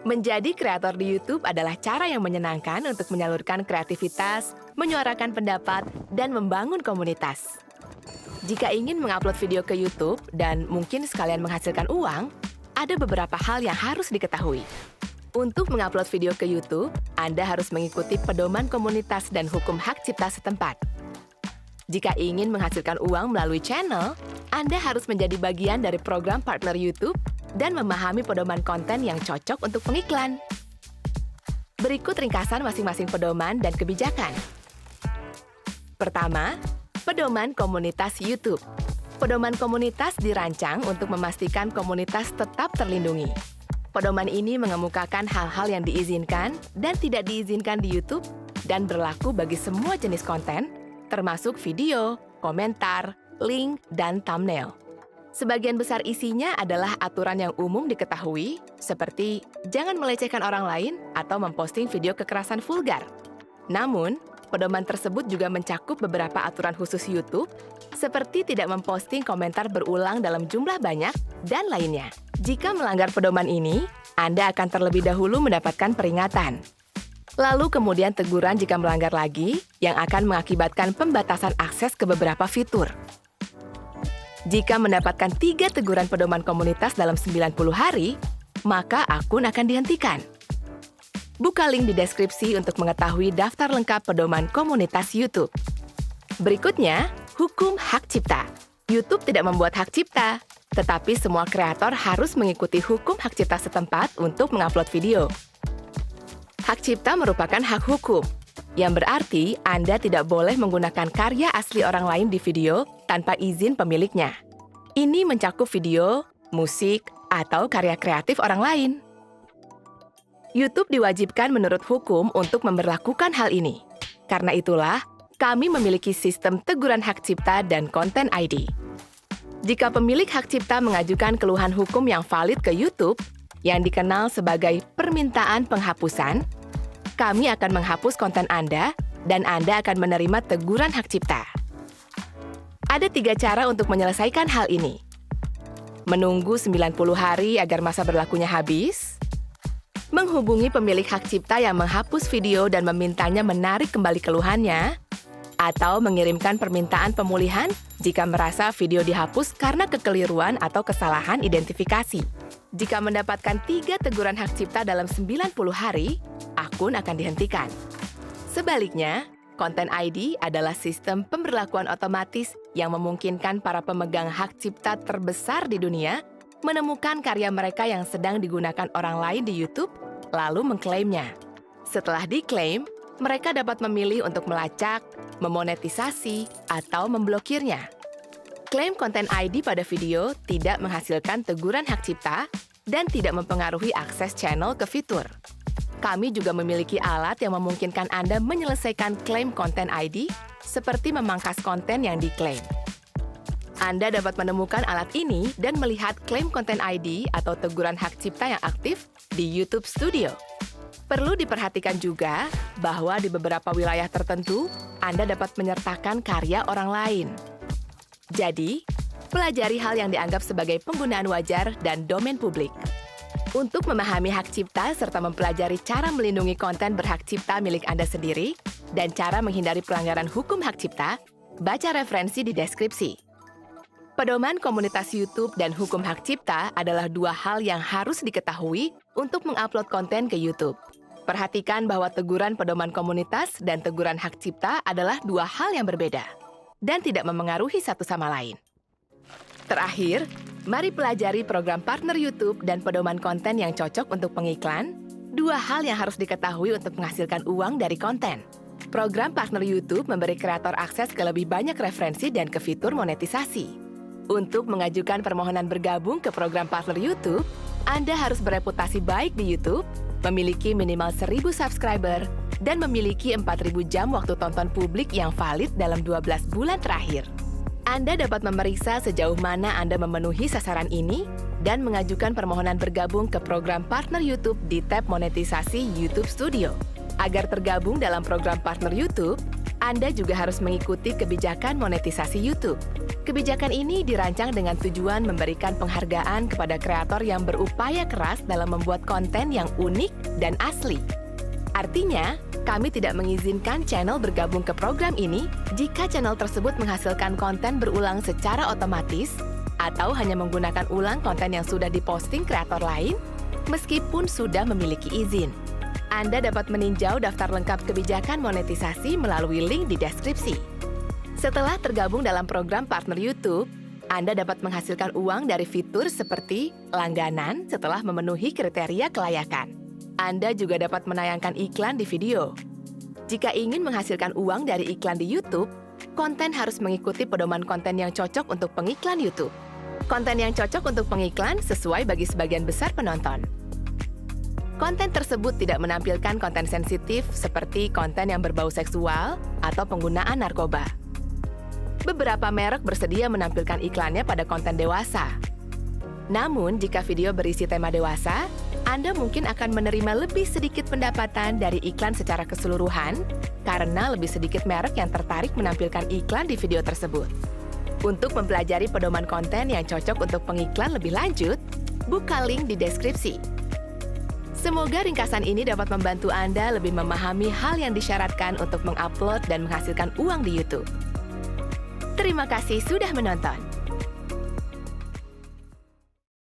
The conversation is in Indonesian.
Menjadi kreator di YouTube adalah cara yang menyenangkan untuk menyalurkan kreativitas, menyuarakan pendapat, dan membangun komunitas. Jika ingin mengupload video ke YouTube dan mungkin sekalian menghasilkan uang, ada beberapa hal yang harus diketahui. Untuk mengupload video ke YouTube, Anda harus mengikuti pedoman komunitas dan hukum hak cipta setempat. Jika ingin menghasilkan uang melalui channel, Anda harus menjadi bagian dari program partner YouTube dan memahami pedoman konten yang cocok untuk pengiklan. Berikut ringkasan masing-masing pedoman dan kebijakan. Pertama, pedoman komunitas YouTube. Pedoman komunitas dirancang untuk memastikan komunitas tetap terlindungi. Pedoman ini mengemukakan hal-hal yang diizinkan dan tidak diizinkan di YouTube dan berlaku bagi semua jenis konten, termasuk video, komentar, link, dan thumbnail. Sebagian besar isinya adalah aturan yang umum diketahui, seperti jangan melecehkan orang lain atau memposting video kekerasan vulgar. Namun, pedoman tersebut juga mencakup beberapa aturan khusus YouTube, seperti tidak memposting komentar berulang dalam jumlah banyak, dan lainnya. Jika melanggar pedoman ini, Anda akan terlebih dahulu mendapatkan peringatan. Lalu kemudian teguran jika melanggar lagi, yang akan mengakibatkan pembatasan akses ke beberapa fitur. Jika mendapatkan 3 teguran pedoman komunitas dalam 90 hari, maka akun akan dihentikan. Buka link di deskripsi untuk mengetahui daftar lengkap pedoman komunitas YouTube. Berikutnya, hukum hak cipta. YouTube tidak membuat hak cipta, tetapi semua kreator harus mengikuti hukum hak cipta setempat untuk mengupload video. Hak cipta merupakan hak hukum, yang berarti Anda tidak boleh menggunakan karya asli orang lain di video tanpa izin pemiliknya. Ini mencakup video, musik, atau karya kreatif orang lain. YouTube diwajibkan menurut hukum untuk memberlakukan hal ini. Karena itulah, kami memiliki sistem teguran hak cipta dan konten ID. Jika pemilik hak cipta mengajukan keluhan hukum yang valid ke YouTube, yang dikenal sebagai permintaan penghapusan, kami akan menghapus konten Anda dan Anda akan menerima teguran hak cipta. Ada 3 cara untuk menyelesaikan hal ini. Menunggu 90 hari agar masa berlakunya habis, menghubungi pemilik hak cipta yang menghapus video dan memintanya menarik kembali keluhannya, atau mengirimkan permintaan pemulihan jika merasa video dihapus karena kekeliruan atau kesalahan identifikasi. Jika mendapatkan 3 teguran hak cipta dalam 90 hari, akun akan dihentikan. Sebaliknya, Content ID adalah sistem pemberlakuan otomatis yang memungkinkan para pemegang hak cipta terbesar di dunia menemukan karya mereka yang sedang digunakan orang lain di YouTube, lalu mengklaimnya. Setelah diklaim, mereka dapat memilih untuk melacak, memonetisasi, atau memblokirnya. Klaim Content ID pada video tidak menghasilkan teguran hak cipta dan tidak mempengaruhi akses channel ke fitur. Kami juga memiliki alat yang memungkinkan Anda menyelesaikan klaim Content ID seperti memangkas konten yang diklaim. Anda dapat menemukan alat ini dan melihat klaim Content ID atau teguran hak cipta yang aktif di YouTube Studio. Perlu diperhatikan juga bahwa di beberapa wilayah tertentu, Anda dapat menyertakan karya orang lain. Jadi, pelajari hal yang dianggap sebagai penggunaan wajar dan domain publik. Untuk memahami hak cipta serta mempelajari cara melindungi konten berhak cipta milik Anda sendiri dan cara menghindari pelanggaran hukum hak cipta, baca referensi di deskripsi. Pedoman komunitas YouTube dan hukum hak cipta adalah 2 hal yang harus diketahui untuk mengupload konten ke YouTube. Perhatikan bahwa teguran pedoman komunitas dan teguran hak cipta adalah 2 hal yang berbeda dan tidak memengaruhi satu sama lain. Terakhir, mari pelajari program partner YouTube dan pedoman konten yang cocok untuk pengiklan, 2 hal yang harus diketahui untuk menghasilkan uang dari konten. Program partner YouTube memberi kreator akses ke lebih banyak referensi dan ke fitur monetisasi. Untuk mengajukan permohonan bergabung ke program partner YouTube, Anda harus bereputasi baik di YouTube, memiliki minimal 1.000 subscriber, dan memiliki 4.000 jam waktu tonton publik yang valid dalam 12 bulan terakhir. Anda dapat memeriksa sejauh mana Anda memenuhi sasaran ini dan mengajukan permohonan bergabung ke program partner YouTube di tab monetisasi YouTube Studio. Agar tergabung dalam program partner YouTube, Anda juga harus mengikuti kebijakan monetisasi YouTube. Kebijakan ini dirancang dengan tujuan memberikan penghargaan kepada kreator yang berupaya keras dalam membuat konten yang unik dan asli. Artinya, kami tidak mengizinkan channel bergabung ke program ini jika channel tersebut menghasilkan konten berulang secara otomatis atau hanya menggunakan ulang konten yang sudah diposting kreator lain, meskipun sudah memiliki izin. Anda dapat meninjau daftar lengkap kebijakan monetisasi melalui link di deskripsi. Setelah tergabung dalam program partner YouTube, Anda dapat menghasilkan uang dari fitur seperti langganan setelah memenuhi kriteria kelayakan. Anda juga dapat menayangkan iklan di video. Jika ingin menghasilkan uang dari iklan di YouTube, konten harus mengikuti pedoman konten yang cocok untuk pengiklan YouTube. Konten yang cocok untuk pengiklan sesuai bagi sebagian besar penonton. Konten tersebut tidak menampilkan konten sensitif seperti konten yang berbau seksual atau penggunaan narkoba. Beberapa merek bersedia menampilkan iklannya pada konten dewasa. Namun, jika video berisi tema dewasa, Anda mungkin akan menerima lebih sedikit pendapatan dari iklan secara keseluruhan karena lebih sedikit merek yang tertarik menampilkan iklan di video tersebut. Untuk mempelajari pedoman konten yang cocok untuk pengiklan lebih lanjut, buka link di deskripsi. Semoga ringkasan ini dapat membantu Anda lebih memahami hal yang disyaratkan untuk mengupload dan menghasilkan uang di YouTube. Terima kasih sudah menonton.